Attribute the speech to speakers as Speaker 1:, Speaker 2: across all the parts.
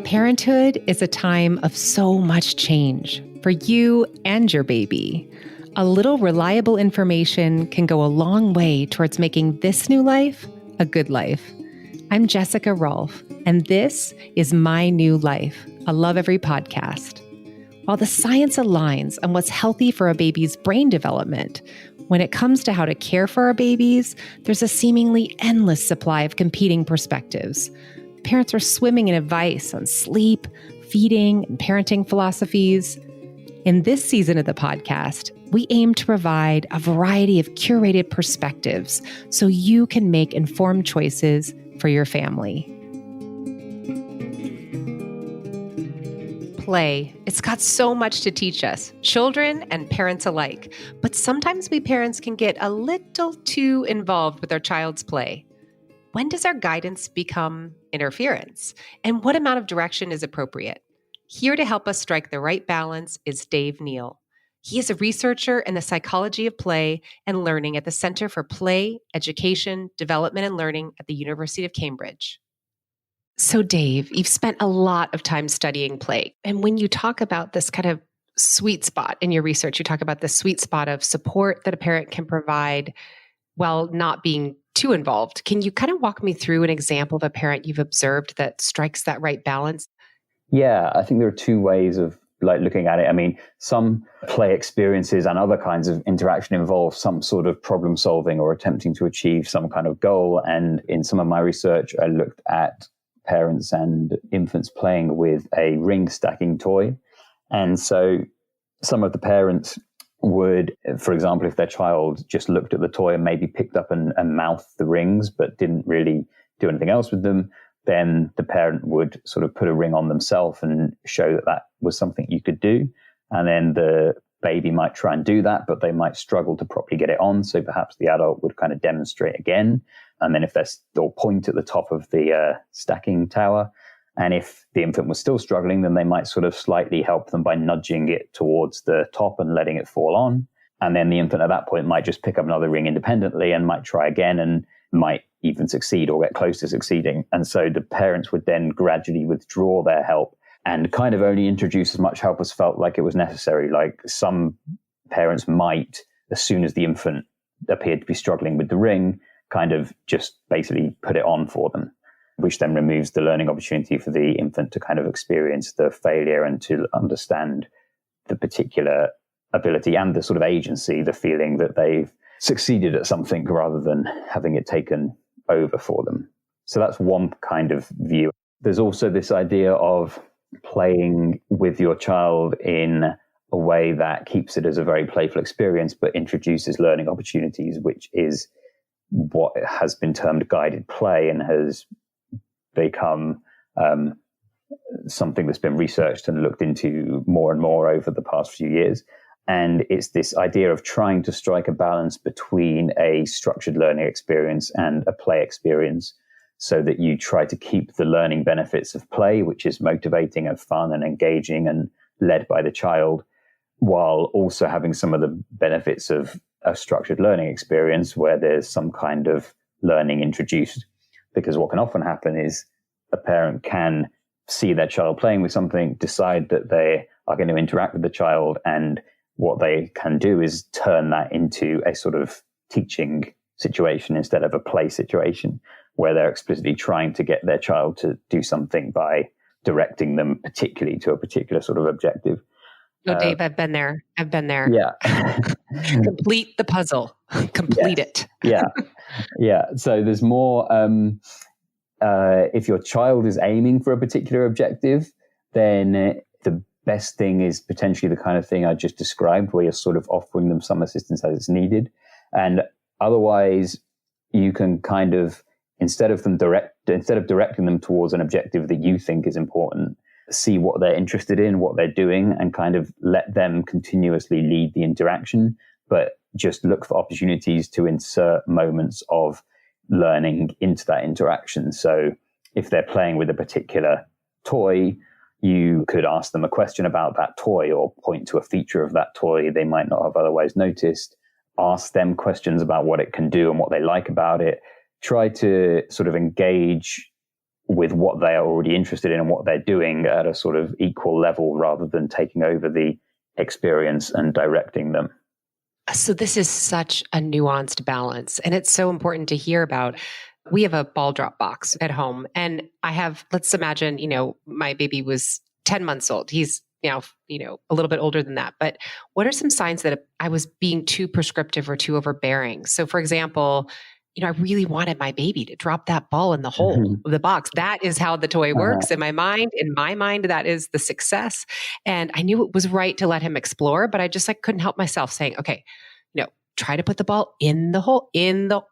Speaker 1: Parenthood is a time of so much change for you and your baby. A little reliable information can go a long way towards making this new life a good life. I'm Jessica Rolph, and this is My New Life, a Lovevery podcast. While the science aligns on what's healthy for a baby's brain development, when it comes to how to care for our babies, there's a seemingly endless supply of competing perspectives. Parents are swimming in advice on sleep, feeding, and parenting philosophies. In this season of the podcast, we aim to provide a variety of curated perspectives so you can make informed choices for your family. Play. It's got so much to teach us, children and parents alike. But sometimes we parents can get a little too involved with our child's play. When does our guidance become interference? And what amount of direction is appropriate? Here to help us strike the right balance is Dave Neale. He is a researcher in the psychology of play and learning at the Center for Play, Education, Development, and Learning at the University of Cambridge. So Dave, you've spent a lot of time studying play. And when you talk about this kind of sweet spot in your research, you talk about the sweet spot of support that a parent can provide while not being too involved. Can you kind of walk me through an example of a parent you've observed that strikes that right balance?
Speaker 2: Yeah, I think there are two ways of looking at it. I mean, some play experiences and other kinds of interaction involve some sort of problem solving or attempting to achieve some kind of goal. And in some of my research, I looked at parents and infants playing with a ring stacking toy. And so some of the parents would, for example, if their child just looked at the toy and maybe picked up and mouthed the rings, but didn't really do anything else with them, then the parent would sort of put a ring on themselves and show that that was something you could do. And then the baby might try and do that, but they might struggle to properly get it on. So perhaps the adult would kind of demonstrate again. And then if they're still point at the top of the stacking tower, and if the infant was still struggling, then they might sort of slightly help them by nudging it towards the top and letting it fall on. And then the infant at that point might just pick up another ring independently and might try again and might even succeed or get close to succeeding. And so the parents would then gradually withdraw their help and kind of only introduce as much help as felt like it was necessary. Like some parents might, as soon as the infant appeared to be struggling with the ring, kind of just basically put it on for them, which then removes the learning opportunity for the infant to kind of experience the failure and to understand the particular ability and the sort of agency, the feeling that they've succeeded at something rather than having it taken over for them. So that's one kind of view. There's also this idea of playing with your child in a way that keeps it as a very playful experience, but introduces learning opportunities, which is what has been termed guided play and has become something that's been researched and looked into more and more over the past few years. And it's this idea of trying to strike a balance between a structured learning experience and a play experience so that you try to keep the learning benefits of play, which is motivating and fun and engaging and led by the child, while also having some of the benefits of a structured learning experience where there's some kind of learning introduced. Because what can often happen is a parent can see their child playing with something, decide that they are going to interact with the child, and what they can do is turn that into a sort of teaching situation instead of a play situation where they're explicitly trying to get their child to do something by directing them particularly to a particular sort of objective.
Speaker 1: No, Dave, I've been there.
Speaker 2: Yeah.
Speaker 1: Complete the puzzle. Complete
Speaker 2: yes.
Speaker 1: it.
Speaker 2: Yeah. So there's more, if your child is aiming for a particular objective, then the best thing is potentially the kind of thing I just described, where you're sort of offering them some assistance as it's needed. And otherwise, you can kind of, instead of directing them towards an objective that you think is important, see what they're interested in, what they're doing, and kind of let them continuously lead the interaction, but just look for opportunities to insert moments of learning into that interaction. So if they're playing with a particular toy, you could ask them a question about that toy or point to a feature of that toy they might not have otherwise noticed. ask them questions about what it can do and what they like about it. Try to sort of engage with what they are already interested in and what they're doing at a sort of equal level rather than taking over the experience and directing them.
Speaker 3: So this is such a nuanced balance, and it's so important to hear about. We have a ball drop box at home, and let's imagine, my baby was 10 months old. He's now, a little bit older than that. But what are some signs that I was being too prescriptive or too overbearing? So for example, I really wanted my baby to drop that ball in the hole of the box. That is how the toy works in my mind. In my mind, that is the success. And I knew it was right to let him explore, but I just couldn't help myself saying, okay, try to put the ball in the hole,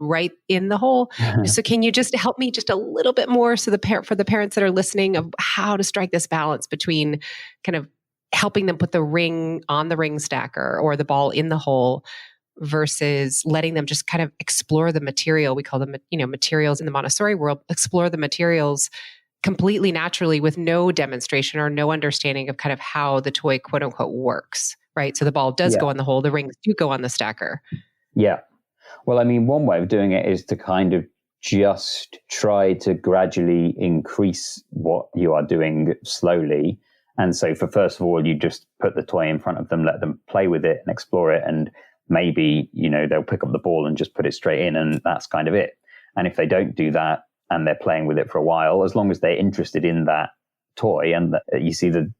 Speaker 3: right in the hole. So can you just help me just a little bit more for the parents that are listening of how to strike this balance between kind of helping them put the ring on the ring stacker or the ball in the hole versus letting them just kind of explore the material. We call them, materials in the Montessori world, explore the materials completely naturally with no demonstration or no understanding of kind of how the toy, quote unquote, works. Right. So the ball does go in the hole. The rings do go on the stacker.
Speaker 2: Yeah. Well, I mean, one way of doing it is to kind of just try to gradually increase what you are doing slowly. And so first of all, you just put the toy in front of them, let them play with it and explore it. And maybe, they'll pick up the ball and just put it straight in, and that's kind of it. And if they don't do that and they're playing with it for a while, as long as they're interested in that toy, and you see the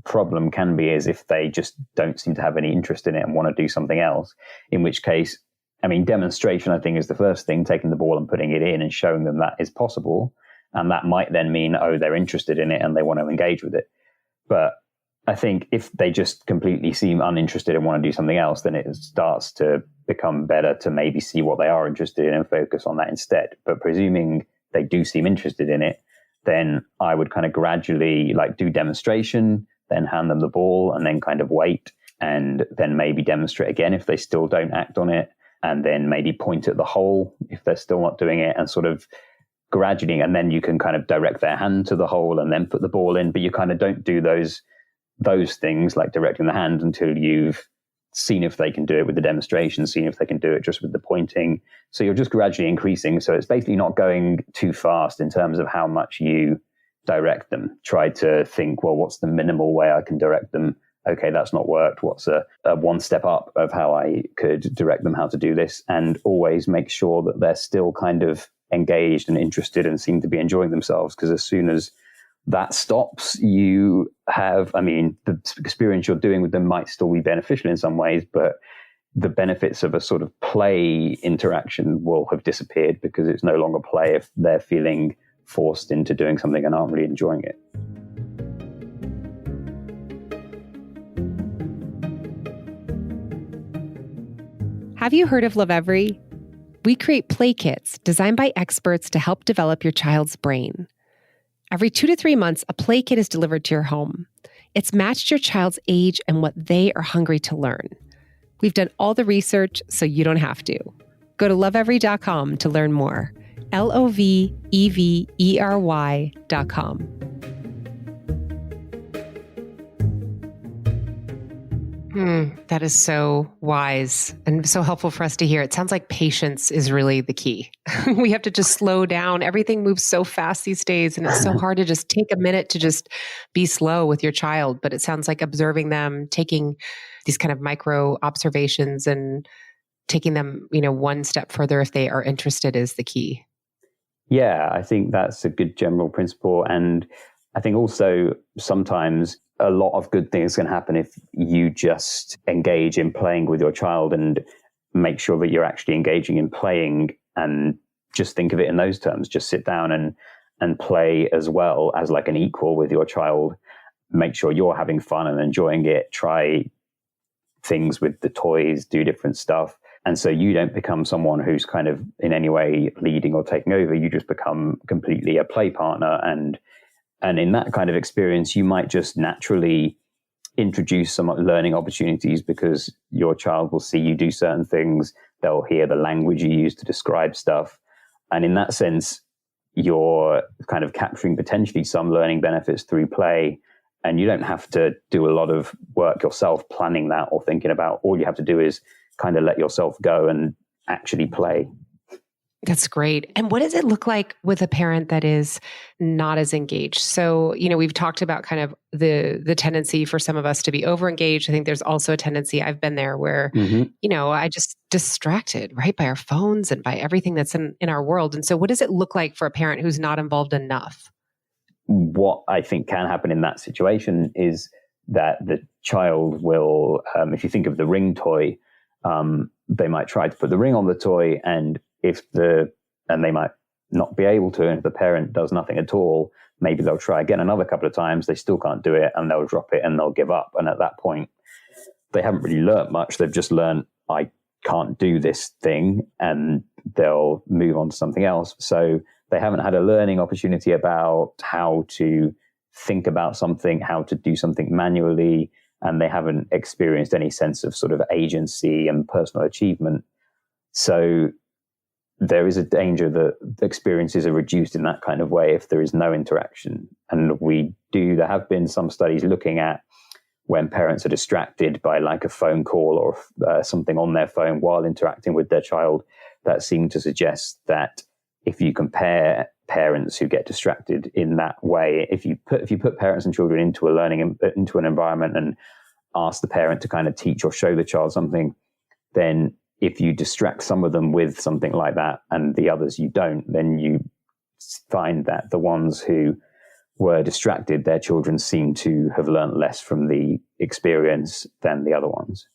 Speaker 2: problem can be is if they just don't seem to have any interest in it and want to do something else, in which case, I mean, demonstration, I think, is the first thing, taking the ball and putting it in and showing them that is possible. And that might then mean, they're interested in it and they want to engage with it. But I think if they just completely seem uninterested and want to do something else, then it starts to become better to maybe see what they are interested in and focus on that instead. But presuming they do seem interested in it, then I would kind of gradually do demonstration, then hand them the ball and then kind of wait, and then maybe demonstrate again if they still don't act on it, and then maybe point at the hole if they're still not doing it, and sort of gradually, and then you can kind of direct their hand to the hole and then put the ball in. But you kind of don't do those things like directing the hand until you've seen if they can do it with the demonstration, seen if they can do it just with the pointing. So you're just gradually increasing. So it's basically not going too fast in terms of how much you direct them. Try to think, well, what's the minimal way I can direct them? Okay, that's not worked. What's a one step up of how I could direct them how to do this? And always make sure that they're still kind of engaged and interested and seem to be enjoying themselves. Because as soon as that stops, you have, the experience you're doing with them might still be beneficial in some ways, but the benefits of a sort of play interaction will have disappeared because it's no longer play if they're feeling forced into doing something and aren't really enjoying it.
Speaker 1: Have you heard of Lovevery? We create play kits designed by experts to help develop your child's brain. Every 2 to 3 months, a play kit is delivered to your home. It's matched your child's age and what they are hungry to learn. We've done all the research so you don't have to. Go to lovevery.com to learn more. LOVEVERY.com.
Speaker 3: That is so wise and so helpful for us to hear. It sounds like patience is really the key. We have to just slow down. Everything moves so fast these days, and it's so hard to just take a minute to just be slow with your child. But it sounds like observing them, taking these kind of micro observations and taking them, one step further if they are interested is the key.
Speaker 2: Yeah, I think that's a good general principle. And I think also sometimes a lot of good things can happen if you just engage in playing with your child and make sure that you're actually engaging in playing, and just think of it in those terms. Just sit down and play as well as like an equal with your child. Make sure you're having fun and enjoying it. Try things with the toys, do different stuff. And so you don't become someone who's kind of in any way leading or taking over. You just become completely a play partner. And in that kind of experience, you might just naturally introduce some learning opportunities because your child will see you do certain things. They'll hear the language you use to describe stuff. And in that sense, you're kind of capturing potentially some learning benefits through play. And you don't have to do a lot of work yourself planning that or thinking about. All you have to do is kind of let yourself go and actually play.
Speaker 3: That's great. And what does it look like with a parent that is not as engaged? So, we've talked about kind of the tendency for some of us to be overengaged. I think there's also a tendency, I've been there where, I just distracted, right, by our phones and by everything that's in our world. And so what does it look like for a parent who's not involved enough?
Speaker 2: What I think can happen in that situation is that the child will, if you think of the ring toy, they might try to put the ring on the toy, and they might not be able to, and if the parent does nothing at all, maybe they'll try again another couple of times, they still can't do it, and they'll drop it and they'll give up. And at that point, they haven't really learnt much. They've just learned, I can't do this thing, and they'll move on to something else. So they haven't had a learning opportunity about how to think about something, how to do something manually, and they haven't experienced any sense of sort of agency and personal achievement. So there is a danger that the experiences are reduced in that kind of way if there is no interaction. And there have been some studies looking at when parents are distracted by like a phone call or something on their phone while interacting with their child, that seem to suggest that if you compare parents who get distracted in that way, if you put parents and children into an environment and ask the parent to kind of teach or show the child something, then if you distract some of them with something like that and the others you don't, then you find that the ones who were distracted, their children seem to have learned less from the experience than the other ones.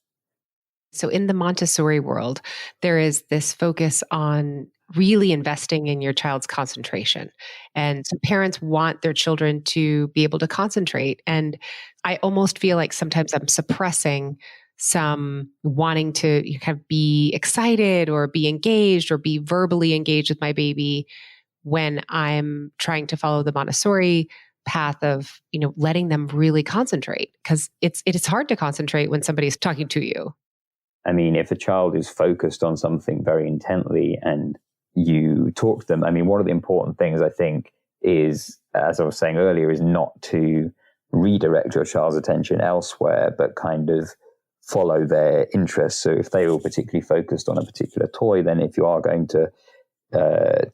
Speaker 3: So in the Montessori world, there is this focus on really investing in your child's concentration. And so parents want their children to be able to concentrate. And I almost feel like sometimes I'm suppressing some wanting to kind of be excited or be engaged or be verbally engaged with my baby when I'm trying to follow the Montessori path of, letting them really concentrate, because it is hard to concentrate when somebody's talking to you.
Speaker 2: I mean, if a child is focused on something very intently and you talk to them, I mean, one of the important things I think is, as I was saying earlier, is not to redirect your child's attention elsewhere, but kind of follow their interests. So if they were particularly focused on a particular toy, then if you are going to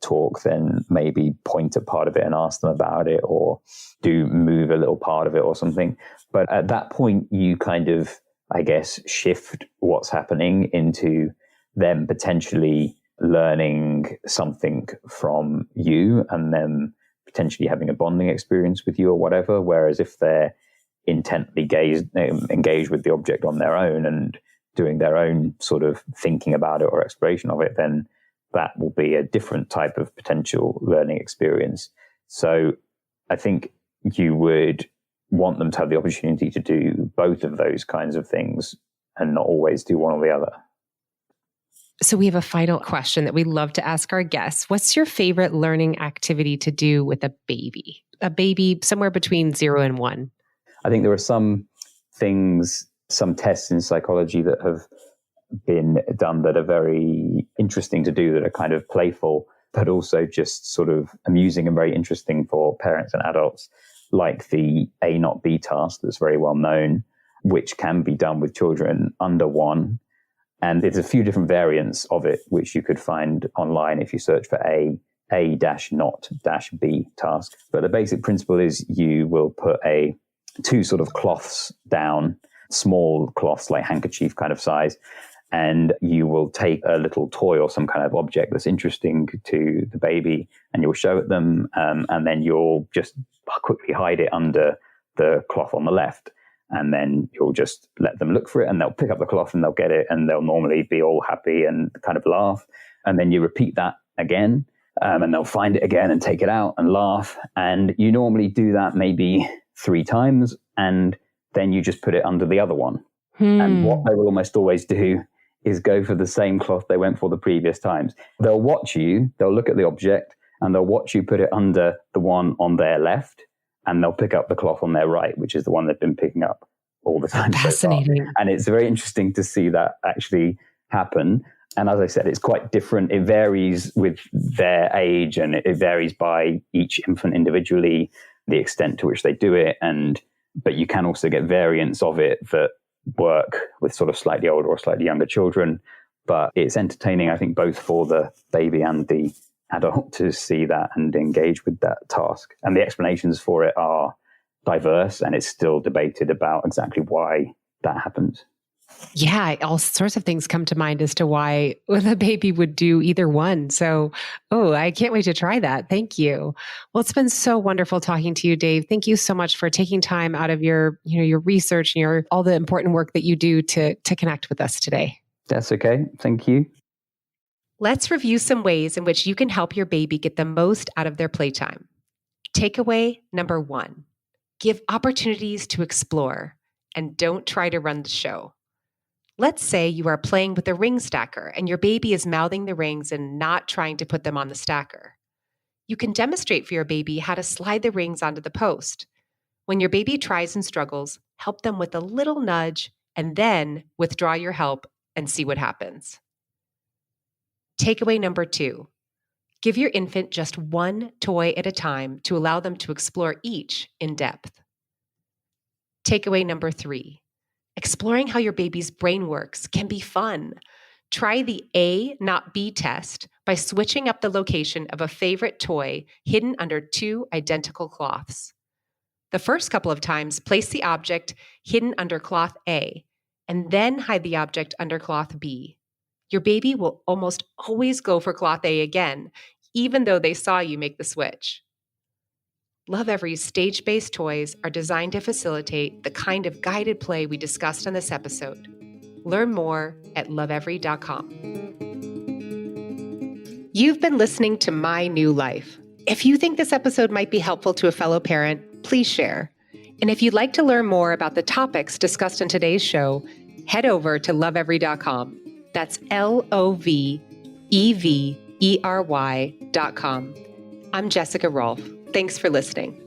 Speaker 2: talk, then maybe point at part of it and ask them about it, or do move a little part of it or something. But at that point, you kind of, I guess, shift what's happening into them potentially learning something from you and then potentially having a bonding experience with you or whatever. Whereas if they're intently engaged with the object on their own and doing their own sort of thinking about it or exploration of it, then that will be a different type of potential learning experience. So I think you would want them to have the opportunity to do both of those kinds of things and not always do one or the other.
Speaker 3: So we have a final question that we love to ask our guests. What's your favorite learning activity to do with a baby? A baby somewhere between 0 and 1.
Speaker 2: I think there are some things, some tests in psychology that have been done that are very interesting to do, that are kind of playful, but also just sort of amusing and very interesting for parents and adults, like the A not B task that's very well known, which can be done with children under 1. And there's a few different variants of it, which you could find online if you search for A-not-B task. But the basic principle is you will put 2 sort of cloths down, small cloths like handkerchief kind of size, and you will take a little toy or some kind of object that's interesting to the baby and you'll show it them, and then you'll just quickly hide it under the cloth on the left. And then you'll just let them look for it and they'll pick up the cloth and they'll get it and they'll normally be all happy and kind of laugh. And then you repeat that again, and they'll find it again and take it out and laugh. And you normally do that maybe 3 times, and then you just put it under the other one. And what they will almost always do is go for the same cloth they went for the previous times. They'll watch you, they'll look at the object, and they'll watch you put it under the one on their left, and they'll pick up the cloth on their right, which is the one they've been picking up all the time.
Speaker 3: Fascinating.
Speaker 2: So far. And it's very interesting to see that actually happen. And as I said, it's quite different. It varies with their age, and it varies by each infant individually, the extent to which they do it. But you can also get variants of it that work with sort of slightly older or slightly younger children. But it's entertaining, I think, both for the baby and the adult to see that and engage with that task. And the explanations for it are diverse, and it's still debated about exactly why that happens.
Speaker 3: Yeah, all sorts of things come to mind as to why the baby would do either one. So, I can't wait to try that. Thank you. Well, it's been so wonderful talking to you, Dave. Thank you so much for taking time out of your research and all the important work that you do to connect with us today.
Speaker 2: That's okay. Thank you.
Speaker 3: Let's review some ways in which you can help your baby get the most out of their playtime. Takeaway number 1, give opportunities to explore and don't try to run the show. Let's say you are playing with a ring stacker and your baby is mouthing the rings and not trying to put them on the stacker. You can demonstrate for your baby how to slide the rings onto the post. When your baby tries and struggles, help them with a little nudge and then withdraw your help and see what happens. Takeaway number 2, give your infant just one toy at a time to allow them to explore each in depth. Takeaway number 3, exploring how your baby's brain works can be fun. Try the A, not B test by switching up the location of a favorite toy hidden under 2 identical cloths. The first couple of times, place the object hidden under cloth A, and then hide the object under cloth B. Your baby will almost always go for cloth A again, even though they saw you make the switch. Lovevery's stage-based toys are designed to facilitate the kind of guided play we discussed on this episode. Learn more at lovevery.com. You've been listening to My New Life. If you think this episode might be helpful to a fellow parent, please share. And if you'd like to learn more about the topics discussed in today's show, head over to lovevery.com. That's LOVEVERY.com. I'm Jessica Rolph. Thanks for listening.